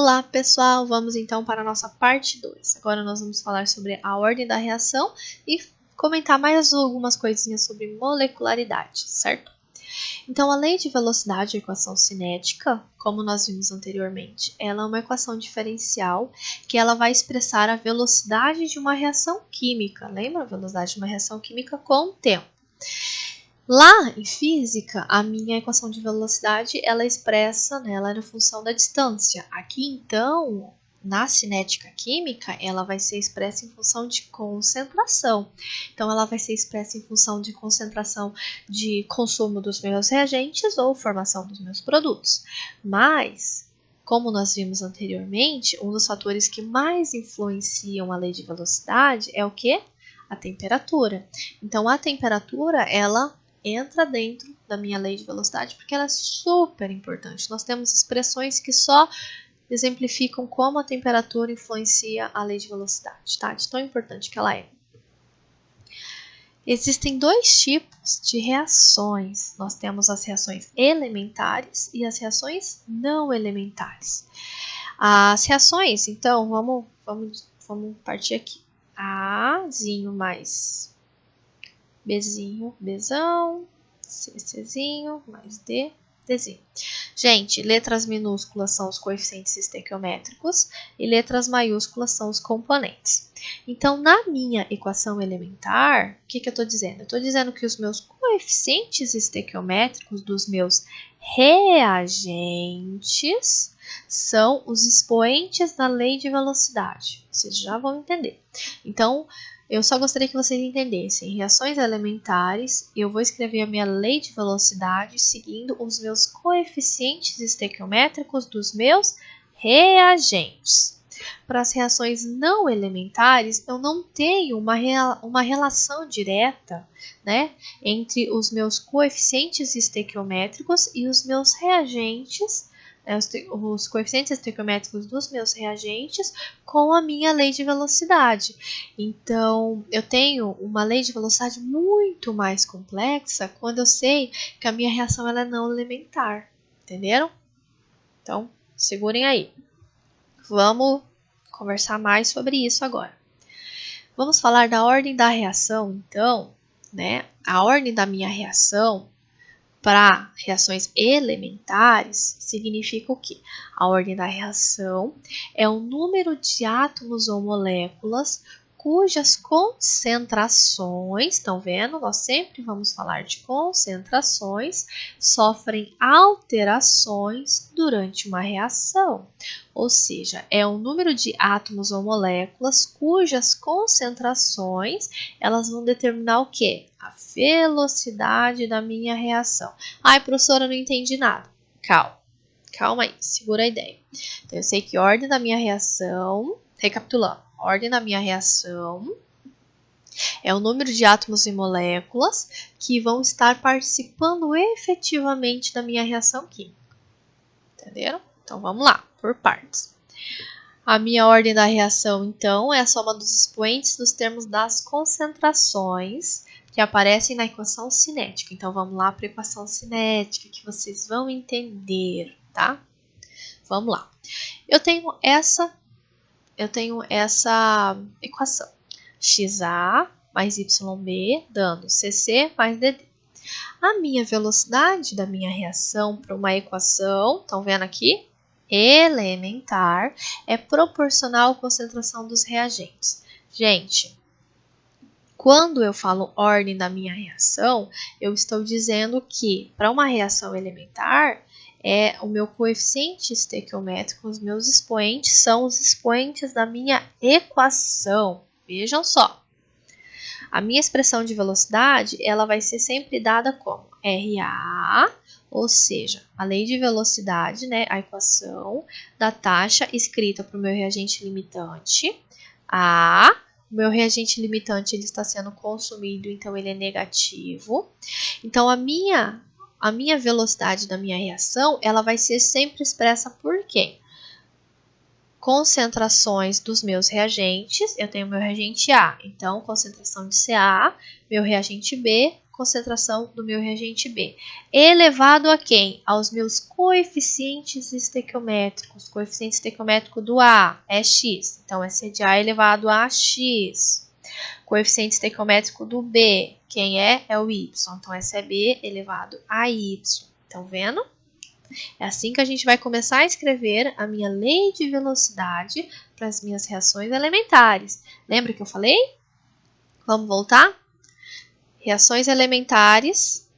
Olá, pessoal! Vamos então para a nossa parte 2. Agora nós vamos falar sobre a ordem da reação e comentar mais algumas coisinhas sobre molecularidade, certo? Então, a lei de velocidade, a equação cinética, como nós vimos anteriormente, ela é uma equação diferencial que ela vai expressar a velocidade de uma reação química. Lembra a velocidade de uma reação química com o tempo? Lá em física, a minha equação de velocidade, ela expressa, né, ela é função da distância. Aqui, então, na cinética química, ela vai ser expressa em função de concentração. Então, ela vai ser expressa em função de concentração de consumo dos meus reagentes ou formação dos meus produtos. Mas, como nós vimos anteriormente, um dos fatores que mais influenciam a lei de velocidade é o quê? A temperatura. Então, a temperatura, ela entra dentro da minha lei de velocidade porque ela é super importante. Nós temos expressões que só exemplificam como a temperatura influencia a lei de velocidade, tá? De tão importante que ela é. Existem dois tipos de reações. Nós temos as reações elementares e as reações não elementares. As reações, então, vamos partir aqui. Azinho mais Bzinho, Bzão, Czinho, mais D, Dzinho. Gente, letras minúsculas são os coeficientes estequiométricos e letras maiúsculas são os componentes. Então, na minha equação elementar, o que eu estou dizendo? Eu estou dizendo que os meus coeficientes estequiométricos dos meus reagentes são os expoentes da lei de velocidade. Vocês já vão entender. Então, eu só gostaria que vocês entendessem. Reações elementares, eu vou escrever a minha lei de velocidade seguindo os meus coeficientes estequiométricos dos meus reagentes. Para as reações não elementares, eu não tenho uma relação direta, né, entre os meus coeficientes estequiométricos e os meus reagentes, os coeficientes estequiométricos dos meus reagentes com a minha lei de velocidade. Então, eu tenho uma lei de velocidade muito mais complexa quando eu sei que a minha reação ela é não elementar. Entenderam? Então, segurem aí. Vamos conversar mais sobre isso agora. Vamos falar da ordem da reação, então, né? A ordem da minha reação para reações elementares significa o quê? A ordem da reação é o número de átomos ou moléculas cujas concentrações, estão vendo? Nós sempre vamos falar de concentrações, sofrem alterações durante uma reação. Ou seja, é o número de átomos ou moléculas cujas concentrações elas vão determinar o quê? A velocidade da minha reação. Ai, professora, não entendi nada. Calma aí, segura a ideia. Então, eu sei que a ordem da minha reação, recapitulando, a ordem da minha reação é o número de átomos e moléculas que vão estar participando efetivamente da minha reação química. Entenderam? Então, vamos lá, por partes. A minha ordem da reação, então, é a soma dos expoentes dos termos das concentrações que aparecem na equação cinética. Então, vamos lá para a equação cinética, que vocês vão entender, tá? Vamos lá. Eu tenho essa equação. XA mais YB dando CC mais DD. A minha velocidade da minha reação para uma equação, estão vendo aqui? Elementar, é proporcional à concentração dos reagentes. Gente, quando eu falo ordem da minha reação, eu estou dizendo que para uma reação elementar, o meu coeficiente estequiométrico, os meus expoentes são os expoentes da minha equação. Vejam só. A minha expressão de velocidade, ela vai ser sempre dada como RA, ou seja, a lei de velocidade, né, a equação da taxa escrita para o meu reagente limitante. O meu reagente limitante ele está sendo consumido, então ele é negativo. Então, a minha velocidade da minha reação, ela vai ser sempre expressa por quê? concentrações dos meus reagentes. Eu tenho meu reagente A, então concentração de CA, meu reagente B, concentração do meu reagente B. Elevado a quem? Aos meus coeficientes estequiométricos. Coeficiente estequiométrico do A é X, então é C de A elevado a X. Coeficiente estequiométrico do B, quem é? É o Y, então esse é B elevado a Y. Estão vendo? É assim que a gente vai começar a escrever a minha lei de velocidade para as minhas reações elementares. Lembra que eu falei? Vamos voltar? Reações elementares,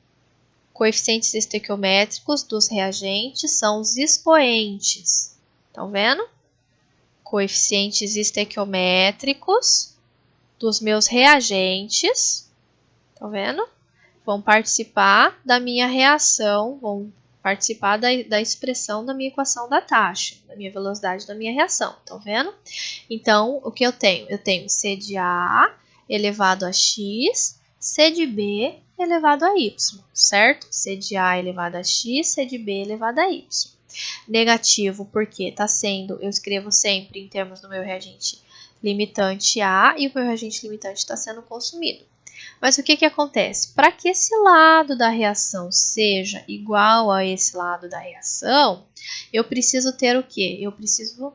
coeficientes estequiométricos dos reagentes são os expoentes. Estão vendo? Coeficientes estequiométricos dos meus reagentes. Estão vendo? Vão participar da minha reação, vão participar da expressão da minha equação da taxa, da minha velocidade da minha reação, estão vendo? Então, o que eu tenho? Eu tenho C de A elevado a X, C de B elevado a Y, certo? C de A elevado a X, C de B elevado a Y. Negativo porque está sendo, eu escrevo sempre em termos do meu reagente limitante A e o meu reagente limitante está sendo consumido. Mas o que acontece? Para que esse lado da reação seja igual a esse lado da reação, eu preciso ter o quê? Eu preciso,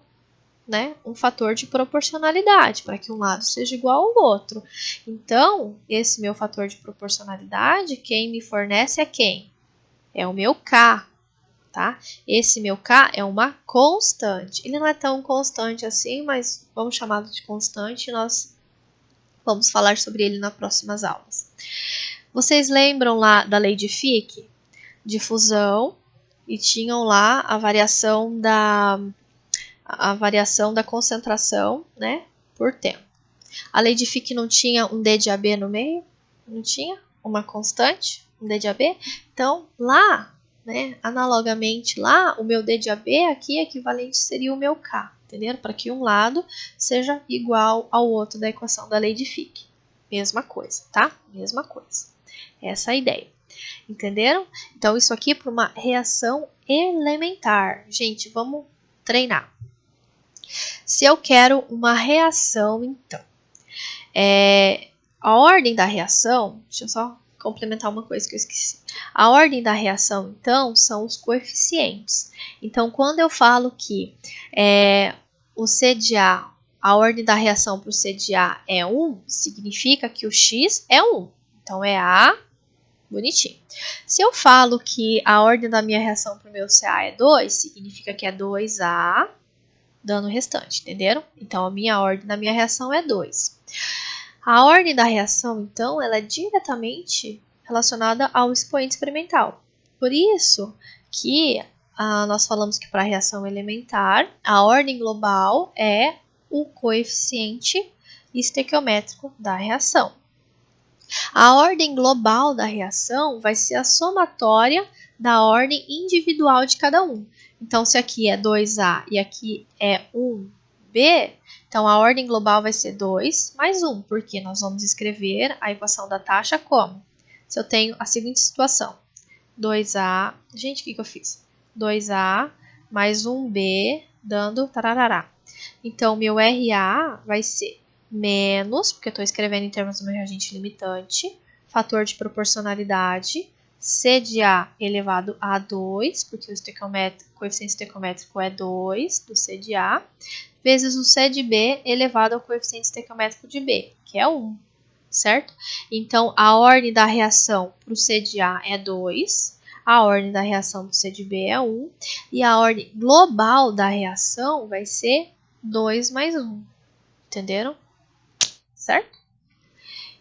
um fator de proporcionalidade, para que um lado seja igual ao outro. Então, esse meu fator de proporcionalidade, quem me fornece é quem? É o meu K, tá? Esse meu K é uma constante. Ele não é tão constante assim, mas vamos chamá-lo de constante e nós vamos falar sobre ele nas próximas aulas. Vocês lembram lá da lei de Fick? De fusão, e tinham lá a variação da concentração, né, por tempo. A lei de Fick não tinha um D de AB no meio? Não tinha? Uma constante? Um D de AB? Então, lá, analogamente lá, o meu D de AB aqui equivalente seria o meu K. Entenderam? Para que um lado seja igual ao outro da equação da lei de Fick. Mesma coisa, tá? Mesma coisa. Essa é a ideia. Entenderam? Então, isso aqui é para uma reação elementar. Gente, vamos treinar. Se eu quero uma reação, então, a ordem da reação, deixa eu só complementar uma coisa que eu esqueci. A ordem da reação, então, são os coeficientes. Então, quando eu falo que o C de A, a ordem da reação para o C de A é 1, significa que o X é 1. Então, é A, bonitinho. Se eu falo que a ordem da minha reação para o meu CA é 2, significa que é 2A, dando o restante, entenderam? Então, a minha ordem da minha reação é 2. A ordem da reação, então, ela é diretamente relacionada ao expoente experimental. Por isso que nós falamos que para a reação elementar, a ordem global é o coeficiente estequiométrico da reação. A ordem global da reação vai ser a somatória da ordem individual de cada um. Então, se aqui é 2A e aqui é 1B, então a ordem global vai ser 2 mais 1, porque nós vamos escrever a equação da taxa como? Se eu tenho a seguinte situação, 2A, gente, o que eu fiz? 2A mais 1B dando tararará. Então, meu RA vai ser menos, porque eu estou escrevendo em termos do meu reagente limitante, fator de proporcionalidade, C de A elevado a 2, porque o coeficiente estequiométrico é 2 do C de A, vezes o C de B elevado ao coeficiente estequiométrico de B, que é 1, certo? Então, a ordem da reação para o C de A é 2, a ordem da reação para o C de B é 1, e a ordem global da reação vai ser 2 mais 1, entenderam? Certo?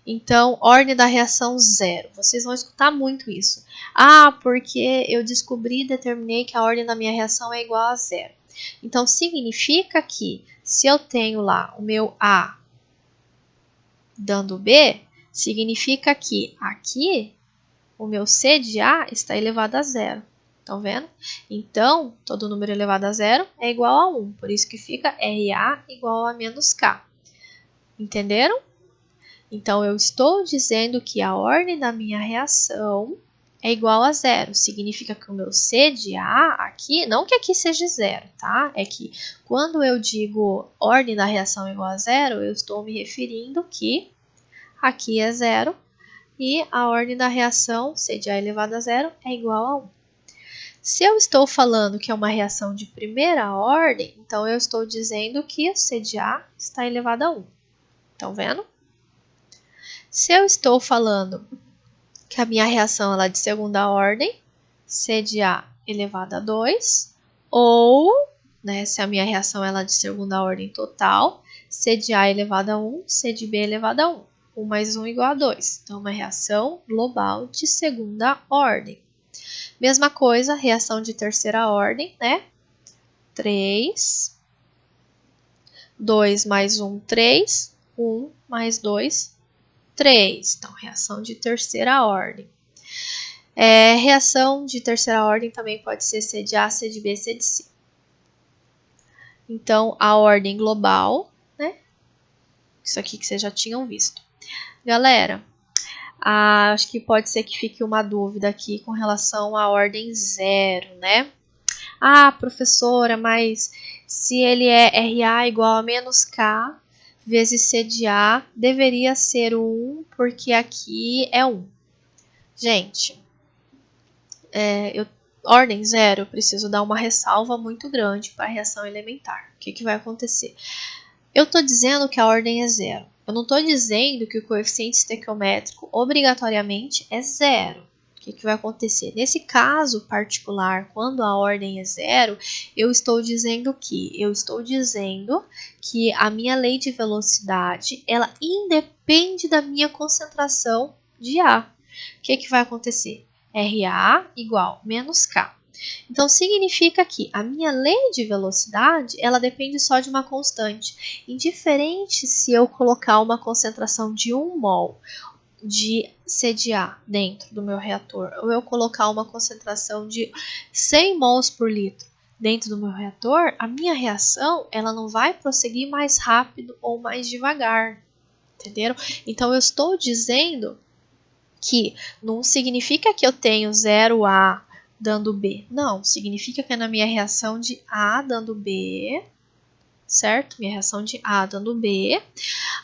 Então, ordem da reação 0. Vocês vão escutar muito isso. Ah, porque eu descobri e determinei que a ordem da minha reação é igual a 0. Então, significa que se eu tenho lá o meu A dando B, significa que aqui o meu C de A está elevado a 0. Estão vendo? Então, todo número elevado a 0 é igual a 1. Por isso que fica RA igual a menos K. Entenderam? Então, eu estou dizendo que a ordem da minha reação é igual a zero. Significa que o meu C de A aqui, não que aqui seja zero, tá? É que quando eu digo ordem da reação igual a zero, eu estou me referindo que aqui é zero e a ordem da reação, C de A elevado a zero, é igual a 1. Se eu estou falando que é uma reação de primeira ordem, então eu estou dizendo que C de A está elevado a 1. Estão vendo? Se eu estou falando que a minha reação ela é de segunda ordem, C de A elevado a 2, ou, né, se a minha reação ela é de segunda ordem total, C de A elevado a 1, C de B elevado a 1. 1 mais 1 igual a 2. Então, uma reação global de segunda ordem. Mesma coisa, reação de terceira ordem, né? 3, 2 mais 1, 3, 1 mais 2, 3. Então, reação de terceira ordem. Reação de terceira ordem também pode ser C de A, C de B, C de C. Então, a ordem global, né? Isso aqui que vocês já tinham visto. Galera, acho que pode ser que fique uma dúvida aqui com relação à ordem zero, né? Ah, professora, mas se ele é RA igual a menos K vezes C de A, deveria ser o 1, porque aqui é 1. Gente, ordem zero, eu preciso dar uma ressalva muito grande para a reação elementar. O que vai acontecer? Eu estou dizendo que a ordem é zero. Eu não estou dizendo que o coeficiente estequiométrico obrigatoriamente é zero. O que vai acontecer? Nesse caso particular, quando a ordem é zero, eu estou dizendo que a minha lei de velocidade ela independe da minha concentração de A. O que vai acontecer? RA igual menos K. Então, significa que a minha lei de velocidade, ela depende só de uma constante. Indiferente se eu colocar uma concentração de 1 mol de C de A dentro do meu reator, ou eu colocar uma concentração de 100 mols por litro dentro do meu reator, a minha reação, ela não vai prosseguir mais rápido ou mais devagar. Entenderam? Então, eu estou dizendo que não significa que eu tenho 0A dando B. Não, significa que é na minha reação de A dando B, certo? Minha reação de A dando B,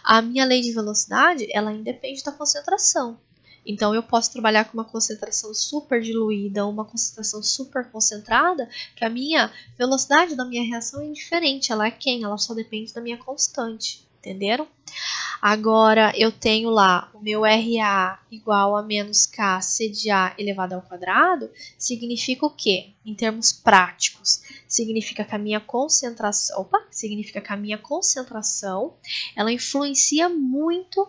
a minha lei de velocidade, ela independe da concentração. Então, eu posso trabalhar com uma concentração super diluída ou uma concentração super concentrada, que a minha velocidade da minha reação é indiferente. Ela é quem? Ela só depende da minha constante. Entenderam? Agora, eu tenho lá o meu RA igual a menos K C de A elevado ao quadrado, significa o quê? Em termos práticos, significa que a minha concentração, ela influencia muito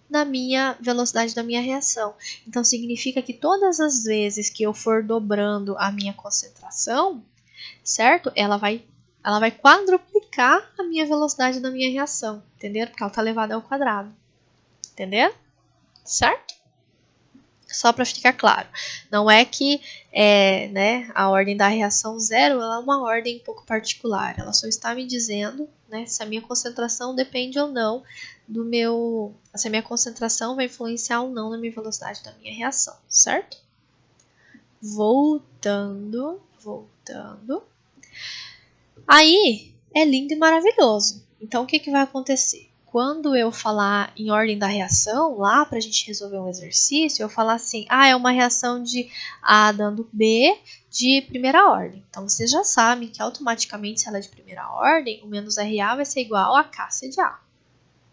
na minha velocidade da minha reação. Então, significa que todas as vezes que eu for dobrando a minha concentração, certo? Ela vai quadruplicar a minha velocidade da minha reação, entenderam? Porque ela está elevada ao quadrado, entenderam? Certo? Só para ficar claro. Não é que né, a ordem da reação zero ela é uma ordem um pouco particular. Ela só está me dizendo, né, se a minha concentração depende ou não do meu... Se a minha concentração vai influenciar ou não na minha velocidade da minha reação, certo? Voltando. Aí é lindo e maravilhoso. Então, o que vai acontecer? Quando eu falar em ordem da reação, lá para a gente resolver um exercício, eu falar assim, é uma reação de A dando B de primeira ordem. Então, vocês já sabem que automaticamente, se ela é de primeira ordem, o menos RA vai ser igual a K C de A,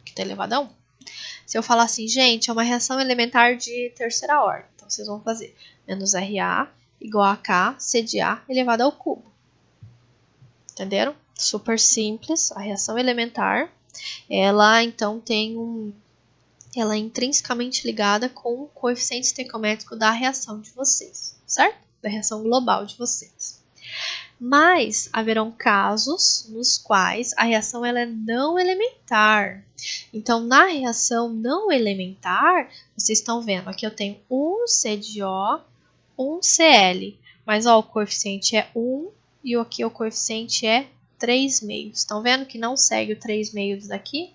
que está elevado a 1. Se eu falar assim, gente, é uma reação elementar de terceira ordem, então vocês vão fazer menos RA igual a K C de A elevado ao cubo. Entenderam? Super simples, a reação elementar, ela então ela é intrinsecamente ligada com o coeficiente estequiométrico da reação de vocês, certo? Da reação global de vocês. Mas haverão casos nos quais a reação ela é não elementar. Então, na reação não elementar, vocês estão vendo, aqui eu tenho um CdO, um Cl, mas ó, o coeficiente é 1 e aqui o coeficiente é 3 meios. Estão vendo que não segue o 3 meios daqui?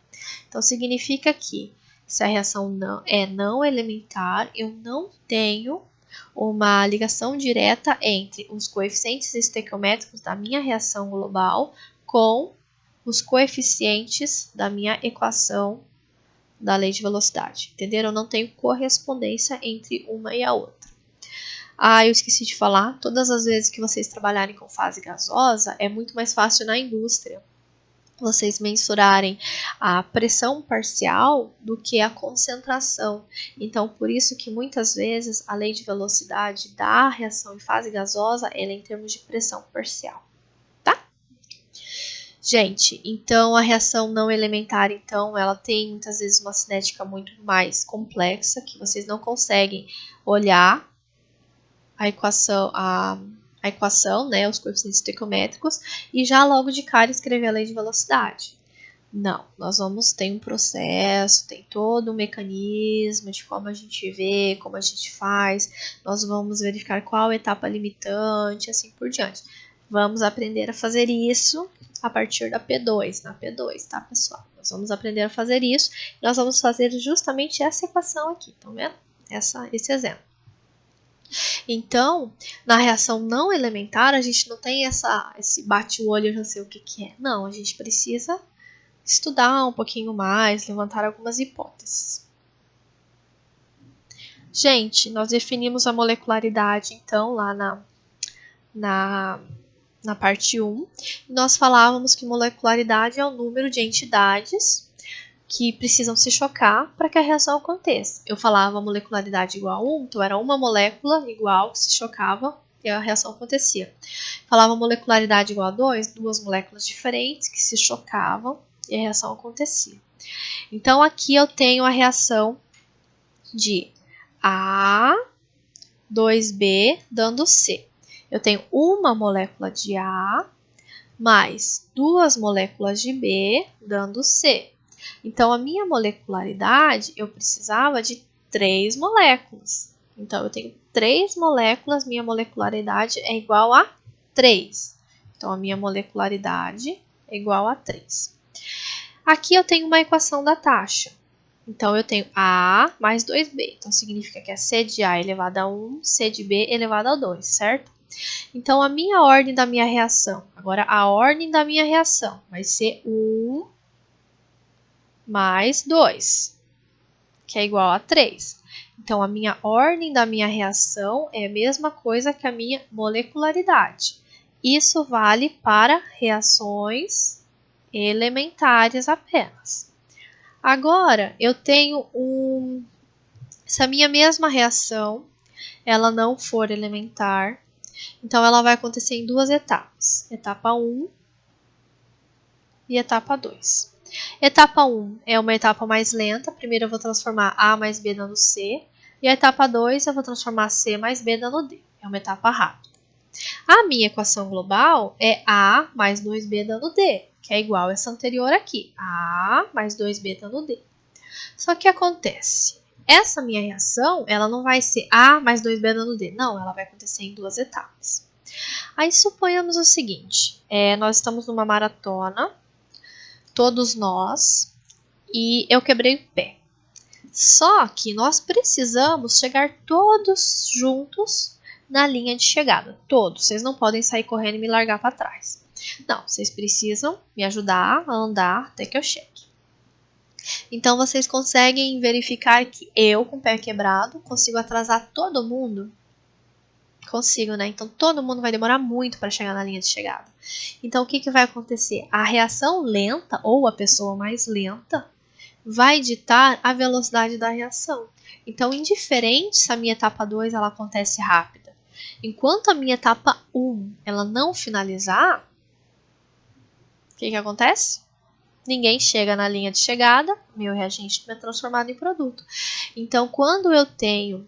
Então, significa que se a reação é não elementar, eu não tenho uma ligação direta entre os coeficientes estequiométricos da minha reação global com os coeficientes da minha equação da lei de velocidade. Entenderam? Eu não tenho correspondência entre uma e a outra. Eu esqueci de falar, todas as vezes que vocês trabalharem com fase gasosa, é muito mais fácil na indústria vocês mensurarem a pressão parcial do que a concentração. Então, por isso que muitas vezes a lei de velocidade da reação em fase gasosa ela é em termos de pressão parcial, tá? Gente, então a reação não elementar, então, ela tem muitas vezes uma cinética muito mais complexa, que vocês não conseguem olhar a equação, né, os coeficientes estequiométricos, e já logo de cara escrever a lei de velocidade. Não, nós vamos ter um processo, tem todo um mecanismo de como a gente vê, como a gente faz, nós vamos verificar qual etapa limitante, assim por diante. Vamos aprender a fazer isso a partir da P2, na P2, tá, pessoal? Nós vamos aprender a fazer isso, e nós vamos fazer justamente essa equação aqui, estão vendo? Esse exemplo. Então, na reação não elementar, a gente não tem esse bate-o-olho, eu já sei o que é. Não, a gente precisa estudar um pouquinho mais, levantar algumas hipóteses. Gente, nós definimos a molecularidade, então, lá na parte 1. Nós falávamos que molecularidade é o número de entidades que precisam se chocar para que a reação aconteça. Eu falava molecularidade igual a 1, então era uma molécula igual que se chocava e a reação acontecia. Falava molecularidade igual a 2, duas moléculas diferentes que se chocavam e a reação acontecia. Então aqui eu tenho a reação de A, 2B dando C. Eu tenho uma molécula de A mais duas moléculas de B dando C. Então, a minha molecularidade, eu precisava de 3 moléculas. Então, eu tenho 3 moléculas, minha molecularidade é igual a 3. Então, a minha molecularidade é igual a 3. Aqui eu tenho uma equação da taxa. Então, eu tenho A mais 2B. Então, significa que é C de A elevado a 1, C de B elevado a 2, certo? Então, a minha ordem da minha reação, agora a ordem da minha reação vai ser 1 mais 2, que é igual a 3. Então, a minha ordem da minha reação é a mesma coisa que a minha molecularidade. Isso vale para reações elementares apenas. Agora, eu tenho se a minha mesma reação ela não for elementar, então ela vai acontecer em duas etapas. Etapa 1 e etapa 2. Etapa 1 é uma etapa mais lenta. Primeiro eu vou transformar A mais B dando C. E a etapa 2 eu vou transformar C mais B dando D. É uma etapa rápida. A minha equação global é A mais 2B dando D, que é igual a essa anterior aqui. A mais 2B dando D. Só que acontece, essa minha reação, ela não vai ser A mais 2B dando D. Não, ela vai acontecer em duas etapas. Aí suponhamos o seguinte, nós estamos numa maratona, todos nós, e eu quebrei o pé. Só que nós precisamos chegar todos juntos na linha de chegada. Todos. Vocês não podem sair correndo e me largar para trás. Não, vocês precisam me ajudar a andar até que eu chegue. Então, vocês conseguem verificar que eu, com o pé quebrado, consigo atrasar todo mundo? Consigo, né? Então, todo mundo vai demorar muito para chegar na linha de chegada. Então, o que vai acontecer? A reação lenta, ou a pessoa mais lenta, vai ditar a velocidade da reação. Então, indiferente se a minha etapa 2 ela acontece rápida. Enquanto a minha etapa 1 ela não finalizar, o que acontece? Ninguém chega na linha de chegada, meu reagente é transformado em produto. Então, quando eu tenho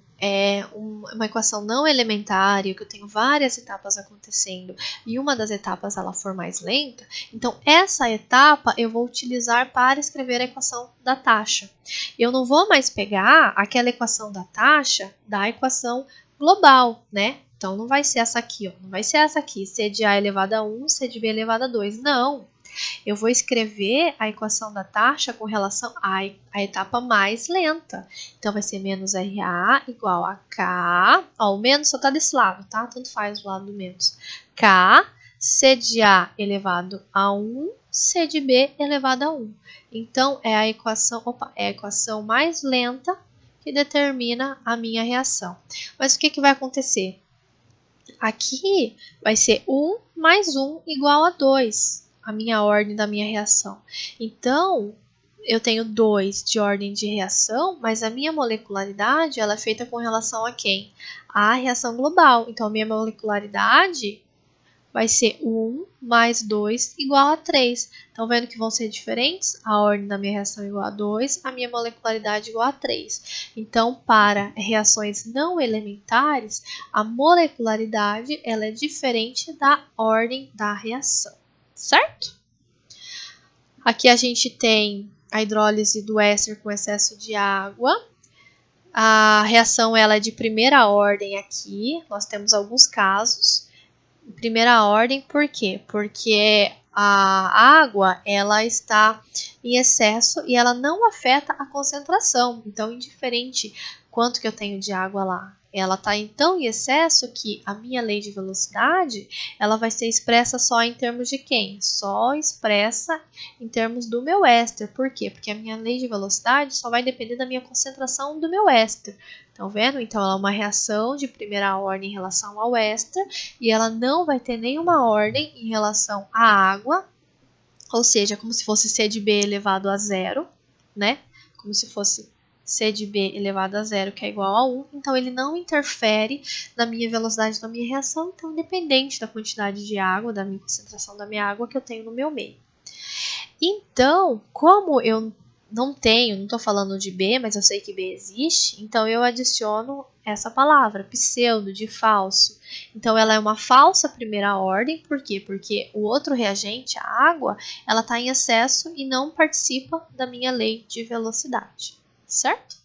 uma equação não elementar, que eu tenho várias etapas acontecendo, e uma das etapas ela for mais lenta, então essa etapa eu vou utilizar para escrever a equação da taxa. Eu não vou mais pegar aquela equação da taxa da equação global, né? Então, não vai ser essa aqui, ó. Não vai ser essa aqui, C de A elevado a 1, C de B elevado a 2. Não! eu vou escrever a equação da taxa com relação à etapa mais lenta. Então, vai ser menos RA igual a K, ó, o menos só está desse lado, tá? Tanto faz o lado do menos. K, C de A elevado a 1, C de B elevado a 1. Então, é a equação mais lenta que determina a minha reação. Mas o que vai acontecer? Aqui vai ser 1 mais 1 igual a 2, a minha ordem da minha reação. Então, eu tenho 2 de ordem de reação, mas a minha molecularidade ela é feita com relação a quem? A reação global. Então, a minha molecularidade vai ser 1 mais 2 igual a 3. Estão vendo que vão ser diferentes? A ordem da minha reação é igual a 2, a minha molecularidade é igual a 3. Então, para reações não elementares, a molecularidade ela é diferente da ordem da reação, certo? Aqui a gente tem a hidrólise do éster com excesso de água. A reação ela é de primeira ordem aqui, nós temos alguns casos. Primeira ordem, por quê? Porque a água ela está em excesso e ela não afeta a concentração. Então, indiferente quanto que eu tenho de água lá, ela está tão em excesso que a minha lei de velocidade ela vai ser expressa só em termos de quem? Só expressa em termos do meu éster. Por quê? Porque a minha lei de velocidade só vai depender da minha concentração do meu éster. Estão vendo? Então, ela é uma reação de primeira ordem em relação ao éster e ela não vai ter nenhuma ordem em relação à água, ou seja, como se fosse C de B elevado a zero, né? Como se fosse C de B elevado a zero, que é igual a 1. Então, ele não interfere na minha velocidade da minha reação, então, independente da quantidade de água, da minha concentração da minha água que eu tenho no meu meio. Então, como eu não estou falando de B, mas eu sei que B existe, então eu adiciono essa palavra, pseudo, de falso. Então, ela é uma falsa primeira ordem, por quê? Porque o outro reagente, a água, ela está em excesso e não participa da minha lei de velocidade, certo?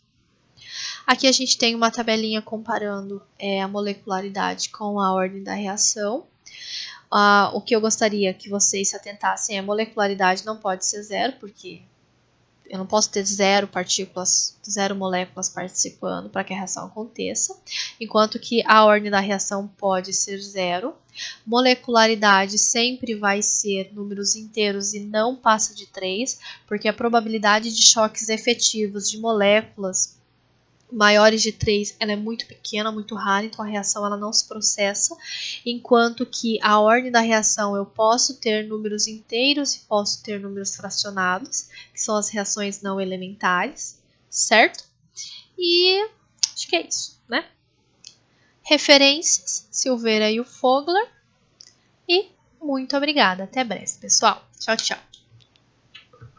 Aqui a gente tem uma tabelinha comparando a molecularidade com a ordem da reação. O que eu gostaria que vocês se atentassem é a molecularidade não pode ser zero, porque eu não posso ter zero partículas, zero moléculas participando para que a reação aconteça, enquanto que a ordem da reação pode ser zero. Molecularidade sempre vai ser números inteiros e não passa de 3, porque a probabilidade de choques efetivos de moléculas maiores de 3, ela é muito pequena, muito rara, então a reação ela não se processa, enquanto que a ordem da reação eu posso ter números inteiros e posso ter números fracionados, que são as reações não elementares, certo? E acho que é isso, né? Referências, Silveira e o Fogler, e muito obrigada, até breve, pessoal. Tchau, tchau.